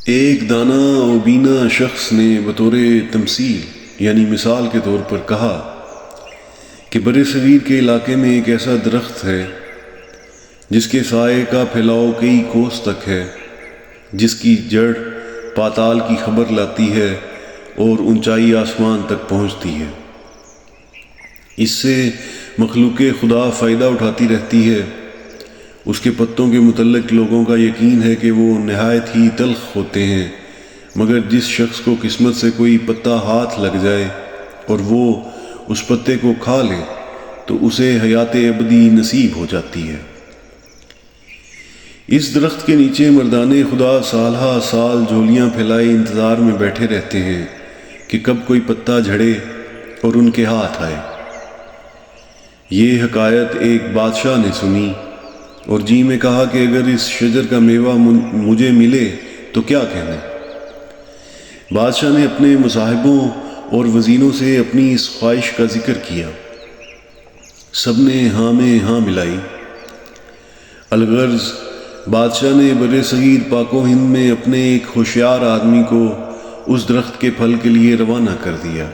ایک دانا و بینا شخص نے بطور تمثیل یعنی مثال کے طور پر کہا کہ بر صغیر کے علاقے میں ایک ایسا درخت ہے جس کے سائے کا پھیلاؤ کئی کوس تک ہے، جس کی جڑ پاتال کی خبر لاتی ہے اور اونچائی آسمان تک پہنچتی ہے۔ اس سے مخلوق خدا فائدہ اٹھاتی رہتی ہے۔ اس کے پتوں کے متعلق لوگوں کا یقین ہے کہ وہ نہایت ہی تلخ ہوتے ہیں، مگر جس شخص کو قسمت سے کوئی پتا ہاتھ لگ جائے اور وہ اس پتے کو کھا لے تو اسے حیات ابدی نصیب ہو جاتی ہے۔ اس درخت کے نیچے مردان خدا سالہ سال جھولیاں پھیلائے انتظار میں بیٹھے رہتے ہیں کہ کب کوئی پتا جھڑے اور ان کے ہاتھ آئے۔ یہ حکایت ایک بادشاہ نے سنی اور جی میں کہا کہ اگر اس شجر کا میوہ مجھے ملے تو کیا کہنا۔ بادشاہ نے اپنے مصاحبوں اور وزیروں سے اپنی اس خواہش کا ذکر کیا۔ سب نے ہاں میں ہاں ملائی۔ الغرض بادشاہ نے بر صغیر پاک و ہند میں اپنے ایک ہوشیار آدمی کو اس درخت کے پھل کے لیے روانہ کر دیا۔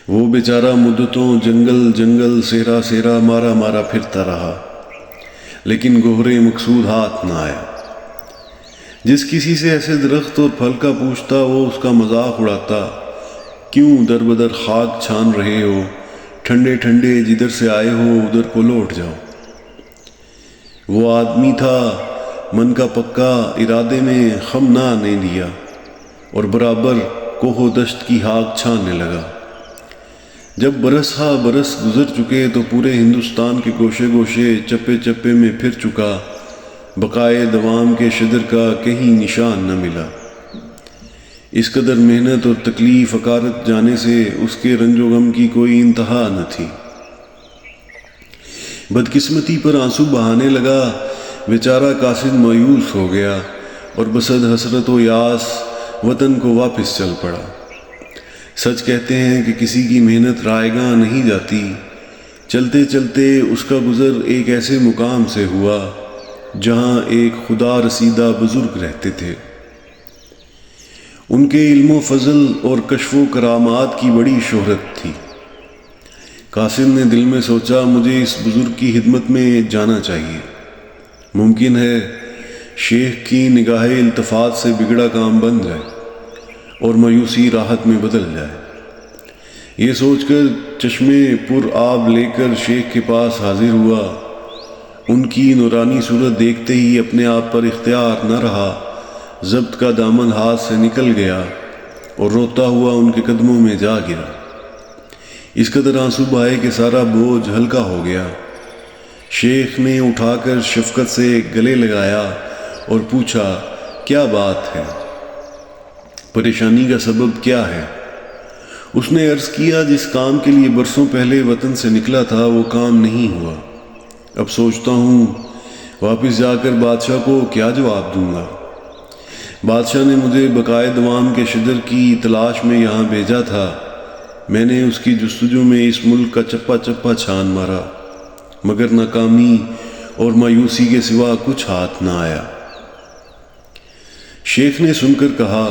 وہ بیچارہ مدتوں جنگل جنگل صحرا صحرا مارا مارا پھرتا رہا، لیکن گوہر مقصود ہاتھ نہ آیا۔ جس کسی سے ایسے درخت اور پھل کا پوچھتا وہ اس کا مذاق اڑاتا، کیوں در بدر خاک چھان رہے ہو، ٹھنڈے ٹھنڈے جدھر سے آئے ہو ادھر کو لوٹ جاؤ۔ وہ آدمی تھا من کا پکا، ارادے میں خم نہ آنے دیا اور برابر کوہ و دشت کی خاک چھاننے لگا۔ جب برس ہا برس گزر چکے تو پورے ہندوستان کے گوشے گوشے چپے چپے میں پھر چکا، بقائے دوام کے شجر کا کہیں نشان نہ ملا۔ اس قدر محنت اور تکلیف اکارت جانے سے اس کے رنج و غم کی کوئی انتہا نہ تھی۔ بدقسمتی پر آنسو بہانے لگا، بیچارہ قاصد مایوس ہو گیا اور بصد حسرت و یاس وطن کو واپس چل پڑا۔ سچ کہتے ہیں کہ کسی کی محنت رائے گاں نہیں جاتی۔ چلتے چلتے اس کا گزر ایک ایسے مقام سے ہوا جہاں ایک خدا رسیدہ بزرگ رہتے تھے۔ ان کے علم و فضل اور کشف و کرامات کی بڑی شہرت تھی۔ قاصد نے دل میں سوچا مجھے اس بزرگ کی خدمت میں جانا چاہیے، ممکن ہے شیخ کی نگاہ التفات سے بگڑا کام بن جائے اور مایوسی راحت میں بدل جائے۔ یہ سوچ کر چشمے پر آب لے کر شیخ کے پاس حاضر ہوا۔ ان کی نورانی صورت دیکھتے ہی اپنے آپ پر اختیار نہ رہا، ضبط کا دامن ہاتھ سے نکل گیا اور روتا ہوا ان کے قدموں میں جا گرا۔ اس قدر آنسو بہائے کہ سارا بوجھ ہلکا ہو گیا۔ شیخ نے اٹھا کر شفقت سے گلے لگایا اور پوچھا، کیا بات ہے؟ پریشانی کا سبب کیا ہے؟ اس نے عرض کیا، جس کام کے لیے برسوں پہلے وطن سے نکلا تھا وہ کام نہیں ہوا۔ اب سوچتا ہوں واپس جا کر بادشاہ کو کیا جواب دوں گا۔ بادشاہ نے مجھے بقائے دوام کے شجر کی تلاش میں یہاں بھیجا تھا۔ میں نے اس کی جستجو میں اس ملک کا چپا چپا چھان مارا، مگر ناکامی اور مایوسی کے سوا کچھ ہاتھ نہ آیا۔ شیخ نے سن کر کہا،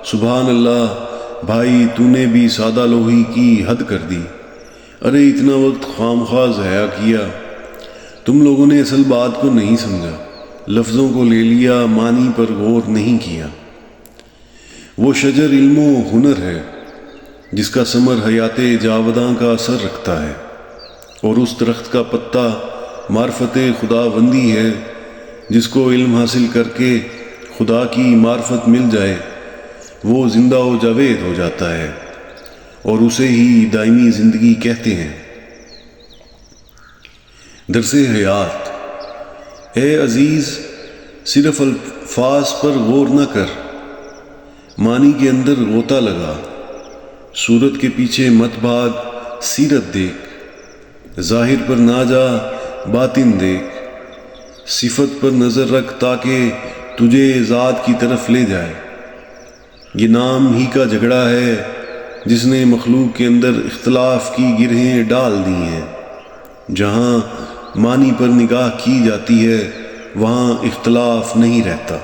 سبحان اللہ بھائی، تو نے بھی سادہ لوہی کی حد کر دی۔ ارے اتنا وقت خام خواہ ضائع کیا۔ تم لوگوں نے اصل بات کو نہیں سمجھا، لفظوں کو لے لیا، معنی پر غور نہیں کیا۔ وہ شجر علم و ہنر ہے جس کا ثمر حیات جاوداں کا اثر رکھتا ہے، اور اس درخت کا پتا معرفت خدا بندی ہے۔ جس کو علم حاصل کر کے خدا کی معرفت مل جائے وہ زندہ و جاوید ہو جاتا ہے، اور اسے ہی دائمی زندگی کہتے ہیں۔ درس حیات۔ اے عزیز، صرف الفاظ پر غور نہ کر، معنی کے اندر غوطہ لگا، صورت کے پیچھے مت بھاگ، سیرت دیکھ، ظاہر پر نہ جا، باطن دیکھ، صفت پر نظر رکھ تاکہ تجھے ذات کی طرف لے جائے۔ یہ نام ہی کا جھگڑا ہے جس نے مخلوق کے اندر اختلاف کی گرہیں ڈال دی ہیں۔ جہاں معنی پر نگاہ کی جاتی ہے وہاں اختلاف نہیں رہتا۔